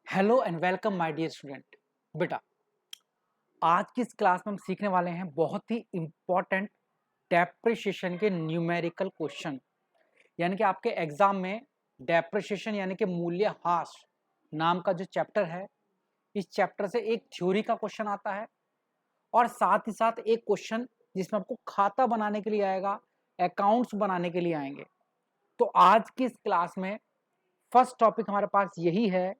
Hello and welcome my dear student. बेटा, आज की इस क्लास में हम सीखने वाले हैं बहुत ही इम्पोर्टेंट डेप्रिसिएशन के न्यूमेरिकल क्वेश्चन। यानी कि आपके एग्जाम में डेप्रिसिएशन यानी कि मूल्यह्रास नाम का जो चैप्टर है, इस चैप्टर से एक थ्योरी का क्वेश्चन आता है और साथ ही साथ एक क्वेश्चन जिसमें आपको खाता बनाने के लिए आएगा, अकाउंट्स बनाने के लिए आएंगे। तो आज की इस क्लास में फर्स्ट टॉपिक हमारे पास यही है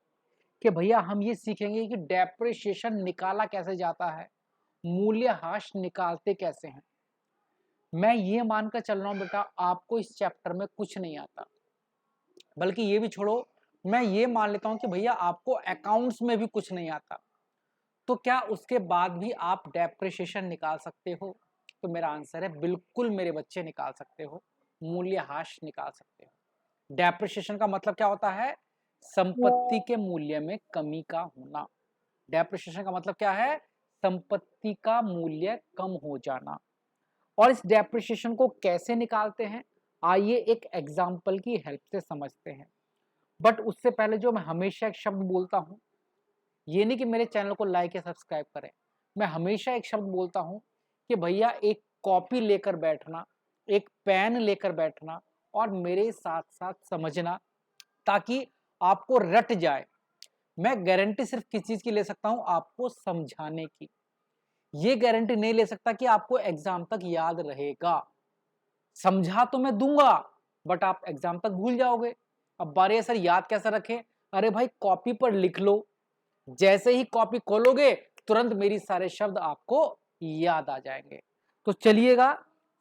कि भैया हम ये सीखेंगे कि डेप्रिसिएशन निकाला कैसे जाता है, मूल्यह्रास निकालते कैसे हैं। मैं ये मानकर चल रहा हूं बेटा, आपको इस चैप्टर में कुछ नहीं आता, बल्कि ये भी छोड़ो, मैं ये मान लेता हूं कि भैया आपको अकाउंट्स में भी कुछ नहीं आता, तो क्या उसके बाद भी आप डेप्रिसिएशन निकाल सकते हो? तो मेरा आंसर है बिल्कुल मेरे बच्चे निकाल सकते हो, मूल्यह्रास निकाल सकते हो। डेप्रिसिएशन का मतलब क्या होता है? संपत्ति के मूल्य में कमी का होना। डेप्रिसिएशन का मतलब क्या है? संपत्ति का मूल्य कम हो जाना। और इस डेप्रिसिएशन को कैसे निकालते हैं, आइए एक एग्जाम्पल की हेल्प से समझते हैं। बट उससे पहले जो मैं हमेशा एक शब्द बोलता हूं, ये नहीं कि मेरे चैनल को लाइक या सब्सक्राइब करें, मैं हमेशा एक शब्द बोलता हूं कि भैया एक कॉपी लेकर बैठना, एक पेन लेकर बैठना और मेरे साथ साथ समझना, ताकि आपको रट जाए। मैं गारंटी सिर्फ किस चीज की ले सकता हूं? आपको समझाने की। ये गारंटी नहीं ले सकता कि आपको एग्जाम तक याद रहेगा। समझा तो मैं दूंगा, बट आप एग्जाम तक भूल जाओगे। अब बारे सर याद कैसे रखें? अरे भाई कॉपी पर लिख लो, जैसे ही कॉपी खोलोगे तुरंत मेरी सारे शब्द आपको याद आ जाएंगे। तो चलिएगा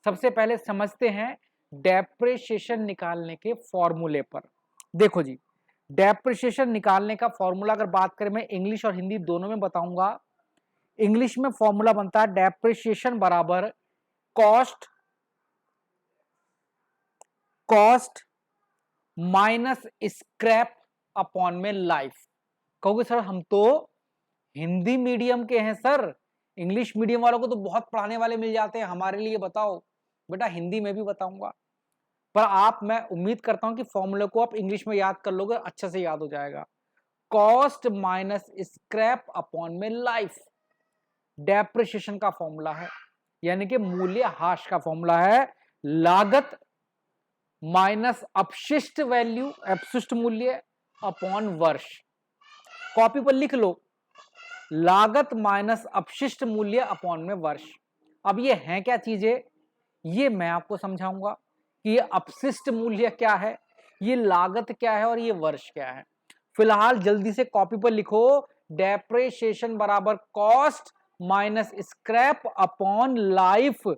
सबसे पहले समझते हैं डेप्रिसिएशन निकालने के फॉर्मूले पर। देखो जी, डेप्रिसिएशन निकालने का फॉर्मूला अगर बात करें, मैं इंग्लिश और हिंदी दोनों में बताऊंगा। इंग्लिश में फॉर्मूला बनता है डेप्रिसिएशन बराबर cost cost minus scrap upon में लाइफ। कहोगे सर हम तो हिंदी मीडियम के हैं सर, इंग्लिश मीडियम वालों को तो बहुत पढ़ाने वाले मिल जाते हैं, हमारे लिए बताओ। बेटा हिंदी में भी बताऊंगा, पर आप, मैं उम्मीद करता हूं कि फॉर्मूले को आप इंग्लिश में याद कर लोगे, अच्छे से याद हो जाएगा। कॉस्ट माइनस स्क्रैप अपॉन में लाइफ डेप्रिसिएशन का फॉर्मूला है, यानी कि मूल्यह्रास का फॉर्मूला है। लागत माइनस अपशिष्ट वैल्यू, अपशिष्ट मूल्य अपॉन वर्ष। कॉपी पर लिख लो, लागत माइनस अपशिष्ट मूल्य अपॉन में वर्ष। अब ये है क्या चीजें, ये मैं आपको समझाऊंगा कि ये अपशिष्ट मूल्य क्या है, ये लागत क्या है और ये वर्ष क्या है। फिलहाल जल्दी से कॉपी पर लिखो, डेप्रिसिएशन बराबर cost minus scrap upon life,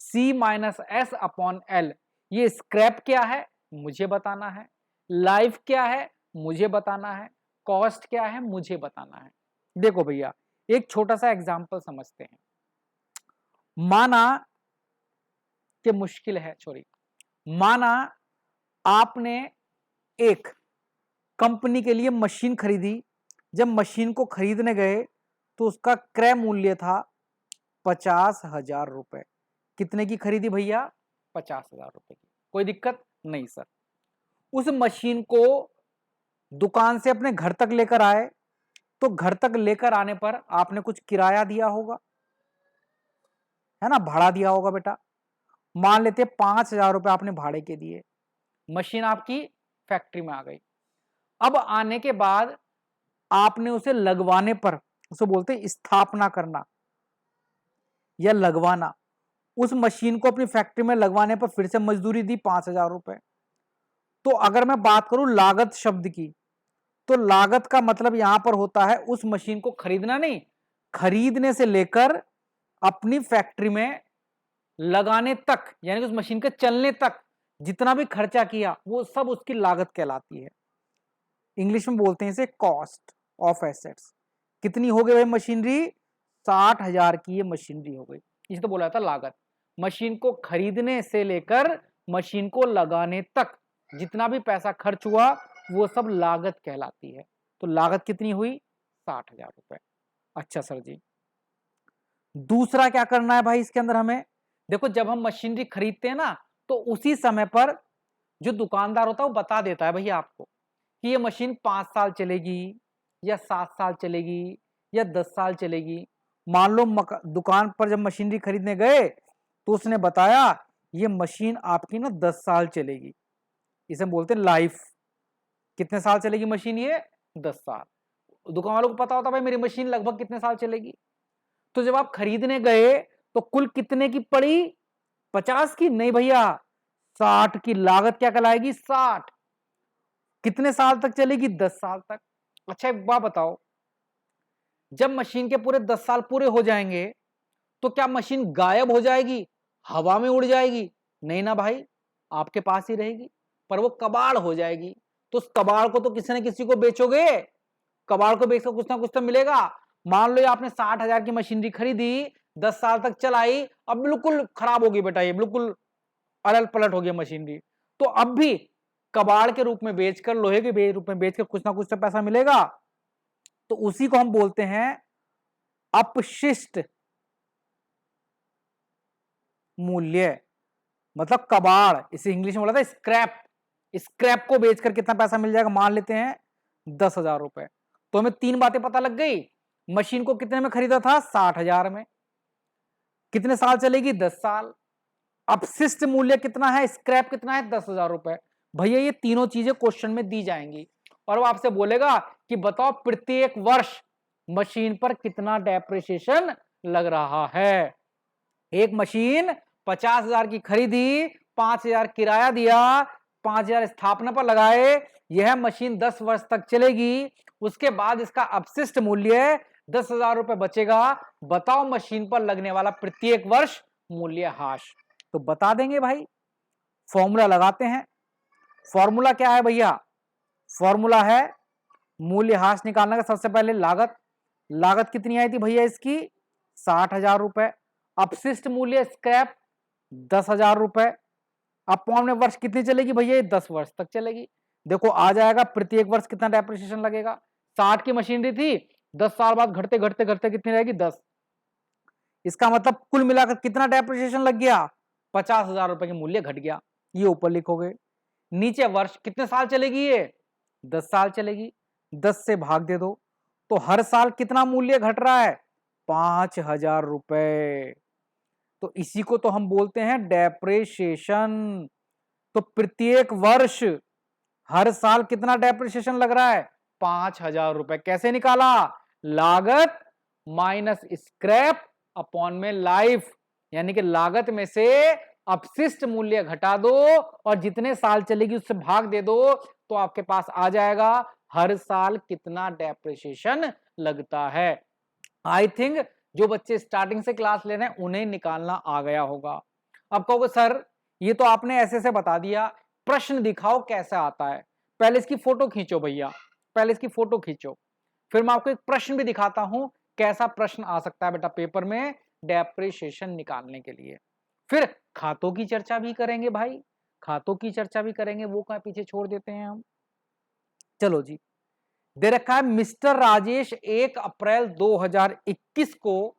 C minus S upon L. ये स्क्रैप क्या है मुझे बताना है, लाइफ क्या है मुझे बताना है, कॉस्ट क्या है मुझे बताना है। देखो भैया एक छोटा सा एग्जांपल समझते हैं। माना कि मुश्किल है, सॉरी, माना आपने एक कंपनी के लिए मशीन खरीदी। जब मशीन को खरीदने गए तो उसका क्रय मूल्य था 50,000 रुपए। कितने की खरीदी भैया? 50,000 रुपए की। कोई दिक्कत नहीं सर। उस मशीन को दुकान से अपने घर तक लेकर आए, तो घर तक लेकर आने पर आपने कुछ किराया दिया होगा, है ना, भाड़ा दिया होगा बेटा। मान लेते 5,000 रुपए आपने भाड़े के दिए, मशीन आपकी फैक्ट्री में आ गई। अब आने के बाद आपने उसे लगवाने पर, उसे बोलते हैं स्थापना करना या लगवाना, उस मशीन को अपनी फैक्ट्री में लगवाने पर फिर से मजदूरी दी 5,000 रुपए। तो अगर मैं बात करूं लागत शब्द की, तो लागत का मतलब यहां पर होता है उस मशीन को खरीदना नहीं, खरीदने से लेकर अपनी फैक्ट्री में लगाने तक, यानी कि उस मशीन के चलने तक जितना भी खर्चा किया वो सब उसकी लागत कहलाती है। इंग्लिश में बोलते हैं इसे कॉस्ट ऑफ एसेट्स। कितनी हो गई भाई मशीनरी? 60,000 की ये मशीनरी हो गई, इसे तो बोला था लागत। मशीन को खरीदने से लेकर मशीन को लगाने तक जितना भी पैसा खर्च हुआ वो सब लागत कहलाती है। तो लागत कितनी हुई? 60,000 रुपए। अच्छा सर जी, दूसरा क्या करना है भाई इसके अंदर हमें? देखो जब हम मशीनरी खरीदते हैं ना, तो उसी समय पर जो दुकानदार होता है वो बता देता है भैया आपको कि ये मशीन 5 साल चलेगी, या 7 साल चलेगी या 10 साल चलेगी। मान लो दुकान पर जब मशीनरी खरीदने गए तो उसने बताया ये मशीन आपकी ना 10 साल चलेगी, इसे बोलते हैं लाइफ। कितने साल चलेगी मशीन? ये 10 साल। दुकान वालों को पता होता भाई मेरी मशीन लगभग कितने साल चलेगी। तो जब आप खरीदने गए तो कुल कितने की पड़ी? 50 की? नहीं भैया, 60 की। लागत क्या कहलाएगी? 60। कितने साल तक चलेगी? 10 साल तक। अच्छा एक बात बताओ, जब मशीन के पूरे 10 साल पूरे हो जाएंगे तो क्या मशीन गायब हो जाएगी, हवा में उड़ जाएगी? नहीं ना भाई, आपके पास ही रहेगी, पर वो कबाड़ हो जाएगी। तो उस कबाड़ को तो किसी न किसी को बेचोगे, कबाड़ को बेचकर कुछ ना कुछ तो मिलेगा। मान लो आपने 60,000 की मशीनरी खरीदी, 10 साल तक चलाई, अब बिल्कुल खराब होगी बेटा, ये बिल्कुल अलट पलट हो गया मशीनरी। तो अब भी कबाड़ के रूप में बेचकर, लोहे के रूप में बेचकर कुछ ना कुछ तो पैसा मिलेगा। तो उसी को हम बोलते हैं अपशिष्ट मूल्य, मतलब कबाड़। इसे इंग्लिश में बोला था स्क्रैप। स्क्रैप को बेचकर कितना पैसा मिल जाएगा? मान लेते हैं 10,000 रुपए। तो हमें 3 बातें पता लग गई। मशीन को कितने में खरीदा था? 60,000 में। कितने साल चलेगी? 10 साल। अपशिष्ट मूल्य कितना है? स्क्रैप कितना है? 10,000 रुपए। भैया ये तीनों चीजें क्वेश्चन में दी जाएंगी और वो आपसे बोलेगा कि बताओ प्रत्येक वर्ष मशीन पर कितना डेप्रिसिएशन लग रहा है। एक मशीन 50,000 की खरीदी, 5,000 किराया दिया, 5,000 स्थापना पर लगाए, यह मशीन 10 वर्ष तक चलेगी। उसके बाद इसका अपशिष्ट मूल्य 10,000 रुपए बचेगा। बताओ मशीन पर लगने वाला प्रत्येक वर्ष मूल्य हाश। तो बता देंगे भाई, फॉर्मूला लगाते हैं। फॉर्मूला क्या है भैया? फॉर्मूला है मूल्य हाश निकालने का। सबसे पहले लागत, लागत कितनी आई थी भैया इसकी? 60,000 रुपए। अपशिष्ट मूल्य स्क्रैप 10,000 रुपए। अपॉन में वर्ष कितनी चलेगी भैया? 10 वर्ष तक चलेगी। देखो आ जाएगा प्रत्येक वर्ष कितना डेप्रिसिएशन लगेगा। 60 की मशीनरी थी, 10 साल बाद घटते घटते घटते कितनी रहेगी? 10। इसका मतलब कुल मिलाकर कितना डेप्रिसिएशन लग गया? 50,000 रुपए के मूल्य घट गया। ये ऊपर लिखोगे। नीचे वर्ष, कितने साल चलेगी ये? 10 साल चलेगी। 10 से भाग दे दो, तो हर साल कितना मूल्य घट रहा है? 5,000 रुपए। तो इसी को तो हम बोलते हैं डेप्रिसिएशन। तो प्रत्येक वर्ष, हर साल कितना डेप्रिसिएशन लग रहा है? 5,000 रुपए। कैसे निकाला? लागत माइनस स्क्रैप अपॉन में लाइफ, यानी कि लागत में से अपशिष्ट मूल्य घटा दो और जितने साल चलेगी उससे भाग दे दो, तो आपके पास आ जाएगा हर साल कितना डेप्रिसिएशन लगता है। आई थिंक जो बच्चे स्टार्टिंग से क्लास ले रहे हैं उन्हें निकालना आ गया होगा। अब कहोगे सर ये तो आपने ऐसे से बता दिया, प्रश्न दिखाओ कैसा आता है। पहले इसकी फोटो खींचो भैया, पहले इसकी फोटो खींचो, फिर मैं आपको एक प्रश्न भी दिखाता हूं कैसा प्रश्न आ सकता है बेटा पेपर में डेप्रिसिएशन निकालने के लिए। फिर खातों की चर्चा भी करेंगे भाई, खातों की चर्चा भी करेंगे, वो कहां पीछे छोड़ देते हैं हम। चलो जी, दे रखा है मिस्टर राजेश 1 अप्रैल 2021 को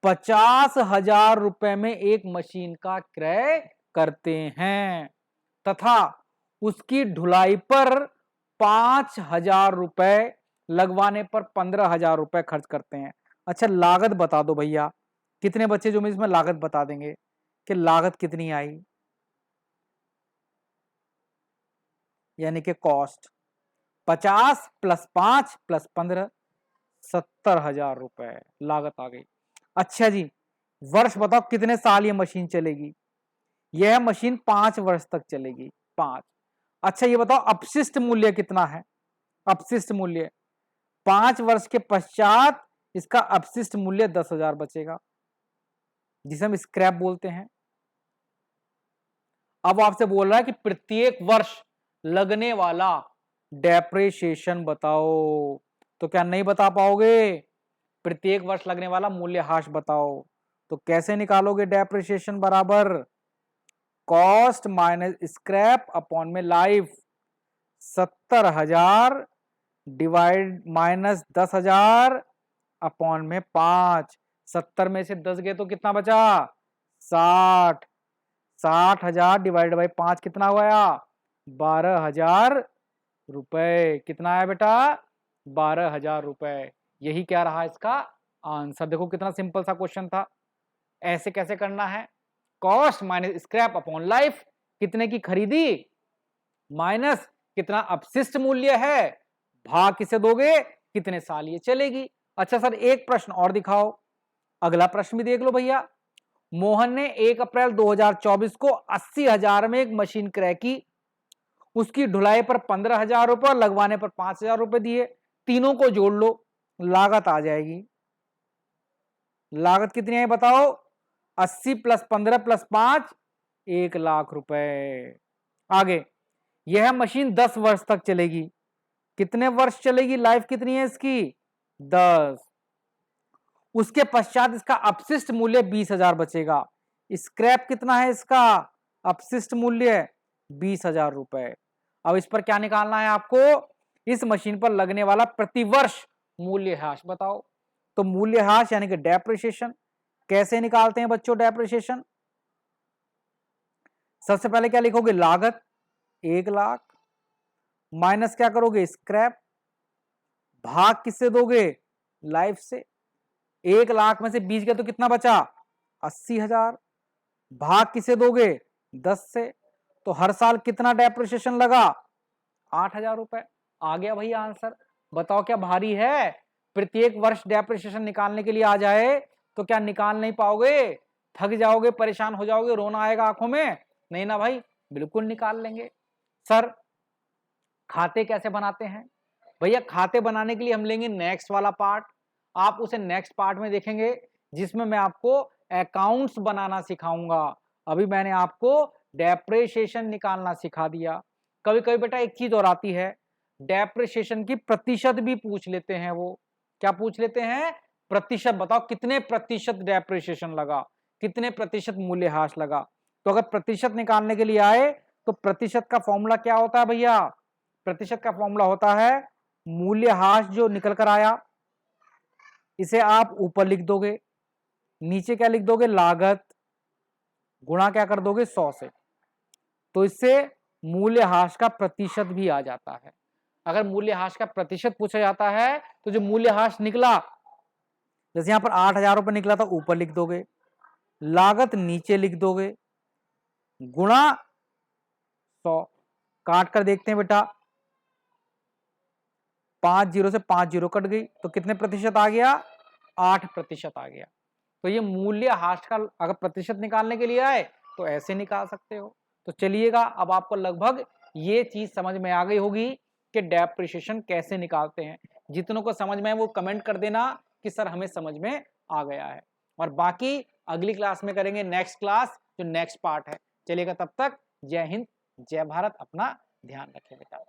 50,000 रुपए में एक मशीन का क्रय करते हैं तथा उसकी ढुलाई पर 5,000 रुपए लगवाने पर 15,000 रुपए खर्च करते हैं। अच्छा लागत बता दो भैया, कितने बच्चे जो इसमें लागत बता देंगे कि लागत कितनी आई, यानी कि कॉस्ट 50 + 5 + 15, 70,000 रुपए लागत आ गई। अच्छा जी, वर्ष बताओ कितने साल ये मशीन चलेगी? यह मशीन 5 वर्ष तक चलेगी, 5। अच्छा ये बताओ अपशिष्ट मूल्य कितना है? अपशिष्ट मूल्य 5 वर्ष के पश्चात इसका अपशिष्ट मूल्य 10,000 बचेगा, जिसे हम स्क्रैप बोलते हैं। अब आपसे बोल रहा है कि प्रत्येक वर्ष लगने वाला डेप्रिसिएशन बताओ, तो क्या नहीं बता पाओगे? प्रत्येक वर्ष लगने वाला मूल्यह्रास बताओ, तो कैसे निकालोगे? डेप्रिसिएशन बराबर कॉस्ट माइनस स्क्रैप अपॉन में लाइफ। 70,000 डिवाइड माइनस 10,000 अपॉन में 5। 70 में से 10 गए तो कितना बचा? 60। 60,000 डिवाइड बाई 5 कितना हुआ? 12,000 रुपए। कितना है बेटा? 12,000 रुपए। यही क्या रहा इसका आंसर। देखो कितना सिंपल सा क्वेश्चन था। ऐसे कैसे करना है, cost minus scrap upon life, कितने की खरीदी माइनस कितना अपशिष्ट मूल्य है, भाग किसे दोगे कितने साल ये चलेगी। अच्छा सर एक प्रश्न और दिखाओ, अगला प्रश्न भी देख लो भैया। मोहन ने 1 अप्रैल 2024 को 80,000 में एक मशीन क्रय की, उसकी ढुलाई पर 15,000 रुपए और लगवाने पर 5,000 रुपए दिए, तीनों को जोड़ लो, लागत आ जाएगी। लागत कितनी है बताओ, 80 + 15 + 5 1 लाख रुपए। आगे यह मशीन 10 वर्ष तक चलेगी, कितने वर्ष चलेगी, लाइफ कितनी है इसकी 10। उसके पश्चात इसका अपशिष्ट मूल्य 20,000 बचेगा। स्क्रैप कितना है इसका अपशिष्ट मूल्य 20,000 रुपए। अब इस पर क्या निकालना है आपको, इस मशीन पर लगने वाला प्रतिवर्ष मूल्यह्रास बताओ। तो मूल्यह्रास यानी कि डेप्रिसिएशन कैसे निकालते हैं बच्चों, डेप्रिसिएशन सबसे पहले क्या लिखोगे, लागत 1 लाख माइनस क्या करोगे स्क्रैप, भाग किससे दोगे लाइफ से। 1 लाख में से 20 गया तो कितना बचा 80,000, भाग किसे दोगे 10 से, तो हर साल कितना डेप्रिसिएशन लगा 8,000 रुपए। आ गया भैया आंसर। बताओ क्या भारी है, प्रत्येक वर्ष डेप्रिसिएशन निकालने के लिए आ जाए तो क्या निकाल नहीं पाओगे, थक जाओगे, परेशान हो जाओगे, रोना आएगा आंखों में, नहीं ना भाई, बिल्कुल निकाल लेंगे। सर खाते कैसे बनाते हैं, भैया खाते बनाने के लिए हम लेंगे नेक्स्ट वाला पार्ट, आप उसे नेक्स्ट पार्ट में देखेंगे जिसमें मैं आपको अकाउंट्स बनाना सिखाऊंगा। अभी मैंने आपको डेप्रिसिएशन निकालना सिखा दिया। कभी कभी बेटा एक चीज और आती है, डेप्रिसिएशन की प्रतिशत भी पूछ लेते हैं, वो क्या पूछ लेते हैं प्रतिशत, बताओ कितने प्रतिशत डेप्रिसिएशन लगा, कितने प्रतिशत मूल्यह्रास लगा। तो अगर प्रतिशत निकालने के लिए आए तो प्रतिशत का फॉर्मूला क्या होता है भैया, प्रतिशत का फॉर्मूला होता है मूल्यह्रास जो निकल कर आया इसे आप ऊपर लिख दोगे, नीचे क्या लिख दोगे लागत, गुणा क्या कर दोगे 100 से, तो इससे मूल्यह्रास का प्रतिशत भी आ जाता है। अगर मूल्यह्रास का प्रतिशत पूछा जाता है तो जो मूल्यह्रास निकला, जैसे यहां पर 8,000 रुपए निकला था ऊपर लिख दोगे, लागत नीचे लिख दोगे, गुणा 100, काट कर देखते हैं बेटा 5 जीरो से 5 जीरो कट गई तो कितने प्रतिशत आ गया 8% आ गया। तो ये मूल्यह्रास का अगर प्रतिशत निकालने के लिए आए तो ऐसे निकाल सकते हो। तो चलिएगा अब आपको लगभग ये चीज समझ में आ गई होगी कि डेप्रिसिएशन कैसे निकालते हैं। जितनों को समझ में है वो कमेंट कर देना कि सर हमें समझ में आ गया है, और बाकी अगली क्लास में करेंगे नेक्स्ट क्लास जो नेक्स्ट पार्ट है। चलिएगा तब तक जय हिंद जय भारत, अपना ध्यान रखें बेटा।